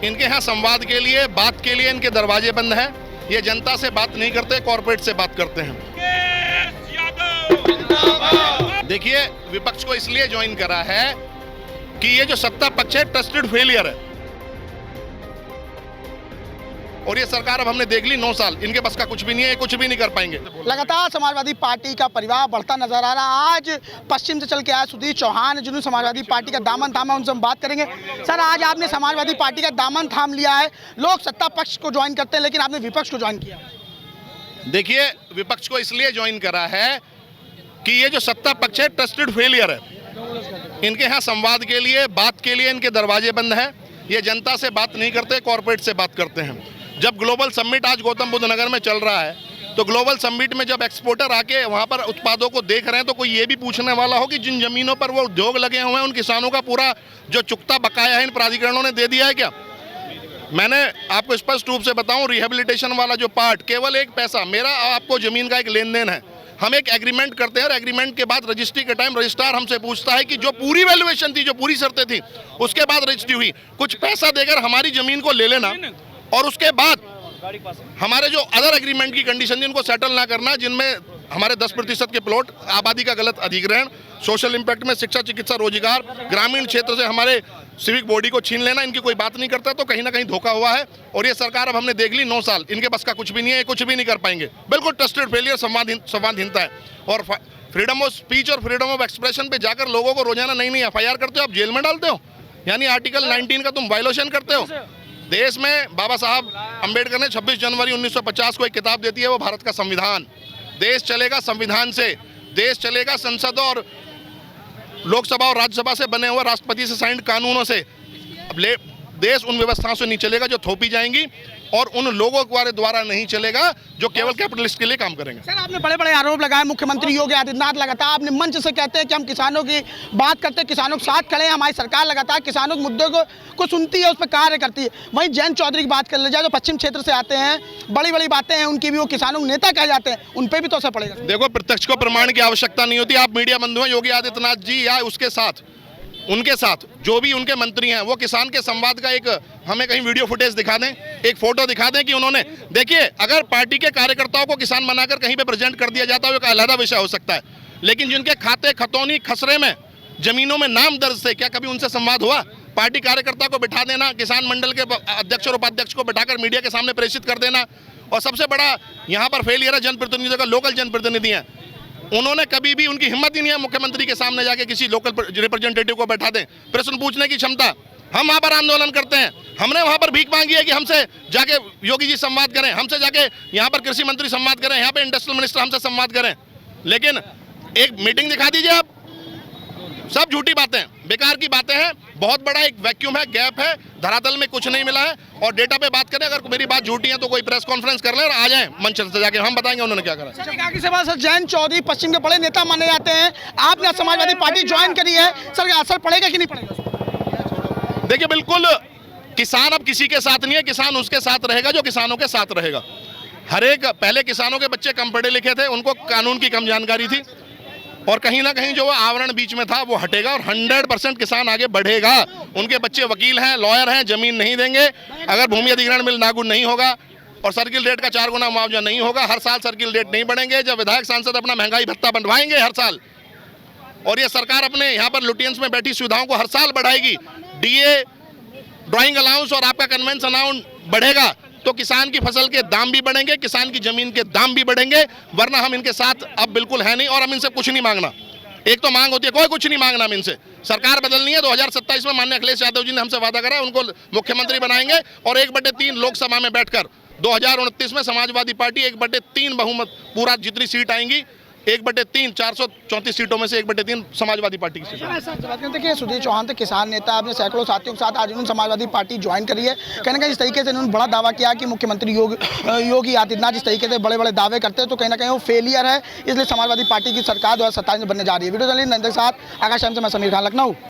इनके यहाँ संवाद के लिए, बात के लिए इनके दरवाजे बंद हैं। ये जनता से बात नहीं करते, कॉर्पोरेट से बात करते हैं। देखिए, विपक्ष को इसलिए ज्वाइन करा है कि ये जो सत्ता पक्ष है ट्रस्टेड फेलियर है, और ये सरकार अब हमने देख ली 9 साल इनके बस का कुछ भी नहीं है, कुछ भी नहीं कर पाएंगे। लगातार समाजवादी पार्टी का परिवार बढ़ता नजर आ रहा है। आज पश्चिम से चल के आए सुधीर चौहान जिन्होंने समाजवादी पार्टी का दामन थामा, उनसे हम बात करेंगे। सर, आज आपने समाजवादी पार्टी का दामन थाम लिया है। लोग सत्ता पक्ष को ज्वाइन करते हैं, लेकिन आपने विपक्ष को ज्वाइन किया। देखिए, विपक्ष को इसलिए ज्वाइन करा है कि ये जो सत्ता पक्ष है ट्रस्टेड फेलियर है। इनके यहाँ संवाद के लिए, बात के लिए इनके दरवाजे बंद हैं। ये जनता से बात नहीं करते, कॉर्पोरेट से बात करते हैं। जब ग्लोबल समिट आज गौतम बुद्ध नगर में चल रहा है, तो ग्लोबल समिट में जब एक्सपोर्टर आके वहाँ पर उत्पादों को देख रहे हैं, तो कोई ये भी पूछने वाला हो कि जिन जमीनों पर वो उद्योग लगे हुए हैं उन किसानों का पूरा जो चुकता बकाया है इन प्राधिकरणों ने दे दिया है क्या? मैंने आपको स्पष्ट रूप से बताऊं, रिहेबिलिटेशन वाला जो पार्ट, केवल 1 पैसा, मेरा आपको जमीन का एक लेन देन है। हम एक एग्रीमेंट करते हैं और एग्रीमेंट के बाद रजिस्ट्री के टाइम रजिस्ट्रार हमसे पूछता है कि जो पूरी वैल्यूएशन थी, जो पूरी शर्तें थी, उसके बाद रजिस्ट्री हुई, कुछ पैसा देकर हमारी जमीन को ले लेना और उसके बाद हमारे जो अदर एग्रीमेंट की कंडीशन थी उनको सेटल ना करना, जिनमें हमारे 10% के प्लॉट, आबादी का गलत अधिग्रहण, सोशल इम्पैक्ट में शिक्षा, चिकित्सा, रोजगार, ग्रामीण क्षेत्र से हमारे सिविक बॉडी को छीन लेना, इनकी कोई बात नहीं करता, तो कहीं ना कहीं धोखा हुआ है। और ये सरकार अब हमने देख ली 9 साल इनके बस का कुछ भी नहीं है, कुछ भी नहीं कर पाएंगे। बिल्कुल ट्रस्टेड फेलियर, संवादहीनता है। और फ्रीडम ऑफ स्पीच और फ्रीडम ऑफ एक्सप्रेशन पे जाकर लोगों को रोजाना नई FIR करते हो, आप जेल में डालते हो, यानी आर्टिकल 19 का तुम वायलेशन करते हो। देश में बाबा साहब अंबेडकर ने 26 जनवरी 1950 को एक किताब देती है, वो भारत का संविधान। देश चलेगा संविधान से, देश चलेगा संसद और लोकसभा और राज्यसभा से बने हुए राष्ट्रपति से साइंड कानूनों से। अब देश उन व्यवस्थाओं से नहीं चलेगा जो थोपी जाएंगी, और उन लोगों के द्वारा नहीं चलेगा जो केवल कैपिटलिस्ट के लिए काम करेंगे। सर, आपने बड़े बड़े आरोप लगाए मुख्यमंत्री योगी आदित्यनाथ लगातार आपने मंच से कहते हैं कि हम किसानों की बात करते हैं, किसानों के साथ खड़े हैं, हमारी सरकार लगातार किसानों के मुद्दों को सुनती है, उस पर कार्य करती है। वहीं जयंत चौधरी की बात कर ले जाए, जो पश्चिम क्षेत्र से आते हैं, बड़ी बड़ी बातें हैं उनकी भी, वो किसानों के नेता कहे जाते हैं, उन पर भी तो असर पड़ेगा। देखो, प्रत्यक्ष को प्रमाण की आवश्यकता नहीं होती। आप मीडिया बंधु हैं, योगी आदित्यनाथ जी या उसके साथ, उनके साथ जो भी उनके मंत्री हैं, वो किसान के संवाद का एक हमें कहीं वीडियो फुटेज दिखा दें, एक फोटो दिखा दें कि उन्होंने, देखिए, अगर पार्टी के कार्यकर्ताओं को किसान बनाकर कहीं पे प्रेजेंट कर दिया जाता है, वो एक अलग विषय हो सकता है, लेकिन जिनके खाते खतौनी खसरे में जमीनों में नाम दर्ज थे, क्या कभी उनसे संवाद हुआ? पार्टी कार्यकर्ता को बिठा देना, किसान मंडल के अध्यक्ष और उपाध्यक्ष को बिठाकर मीडिया के सामने प्रेषित कर देना। और सबसे बड़ा यहाँ पर फेलियर है जनप्रतिनिधियों का, लोकल जनप्रतिनिधि हैं, उन्होंने कभी भी, उनकी हिम्मत ही नहीं है मुख्यमंत्री के सामने जाके किसी लोकल रिप्रेजेंटेटिव को बैठा दें, प्रश्न पूछने की क्षमता। हम वहाँ पर आंदोलन करते हैं, हमने वहाँ पर भीख मांगी है कि हमसे जाके योगी जी संवाद करें, हमसे जाके यहाँ पर कृषि मंत्री संवाद करें, यहाँ पे इंडस्ट्रियल मिनिस्टर हमसे संवाद करें, लेकिन एक मीटिंग दिखा दीजिए आप। सब झूठी बातें, बेकार की बातें हैं। बहुत बड़ा एक वैक्यूम है, गैप है, धरातल में कुछ नहीं मिला है। और डेटा पे बात करें, अगर मेरी बात झूठी है तो कोई प्रेस कॉन्फ्रेंस कर ले और आ जाए मंच से जाके, हम बताएंगे उन्होंने क्या करा। सर, जयंत चौधरी पश्चिम के बड़े नेता माने जाते हैं, आपने समाजवादी पार्टी ज्वाइन करी है, सर असर पड़ेगा कि नहीं पड़ेगा? देखिए, बिल्कुल, किसान अब किसी के साथ नहीं है, किसान उसके साथ रहेगा जो किसानों के साथ रहेगा। हर एक, पहले किसानों के बच्चे कम पढ़े लिखे थे, उनको कानून की कम जानकारी थी, और कहीं ना कहीं जो आवरण बीच में था वो हटेगा और 100% किसान आगे बढ़ेगा। उनके बच्चे वकील हैं, लॉयर हैं, जमीन नहीं देंगे अगर भूमि अधिग्रहण बिल लागू नहीं होगा, और सर्किल रेट का 4 गुना मुआवजा नहीं होगा। हर साल सर्किल रेट नहीं बढ़ेंगे, जब विधायक सांसद अपना महंगाई भत्ता बनवाएंगे हर साल, और ये सरकार अपने यहाँ पर लुटियंस में बैठी सुविधाओं को हर साल बढ़ाएगी, DA, ड्राइंग अलाउंस और आपका कन्वेंस अलाउंस बढ़ेगा, तो किसान की फसल के दाम भी बढ़ेंगे, किसान की जमीन के दाम भी बढ़ेंगे। वरना हम इनके साथ अब बिल्कुल है नहीं, और हम इनसे कुछ नहीं मांगना। एक तो मांग होती है, कोई कुछ नहीं मांगना हम इनसे। सरकार बदलनी है, 2027 में माननीय अखिलेश यादव जी ने हमसे वादा करा, उनको मुख्यमंत्री बनाएंगे, और 1/3 लोकसभा में बैठकर 2029 में समाजवादी पार्टी 1/3 बहुमत, पूरा जितनी सीट आएंगी 1/3, 434 सीटों में से 1/3 समाजवादी पार्टी की सीट। देखिए, सुधीर चौहान थे, किसान नेता, अपने सैकड़ों साथियों के साथ आज उन्होंने समाजवादी पार्टी ज्वाइन करी है। कहीं ना कहीं इस तरीके से उन्होंने बड़ा दावा किया कि मुख्यमंत्री योगी आदित्यनाथ जिस तरीके से बड़े बड़े दावे करते हैं, तो कहीं ना कहीं वो फेलियर है, इसलिए समाजवादी पार्टी की सरकार 2027 में बनने जा रही है। वीडियो जर्नलिस्ट नंदन के साथ आकाश से मैं समीर खान, लखनऊ।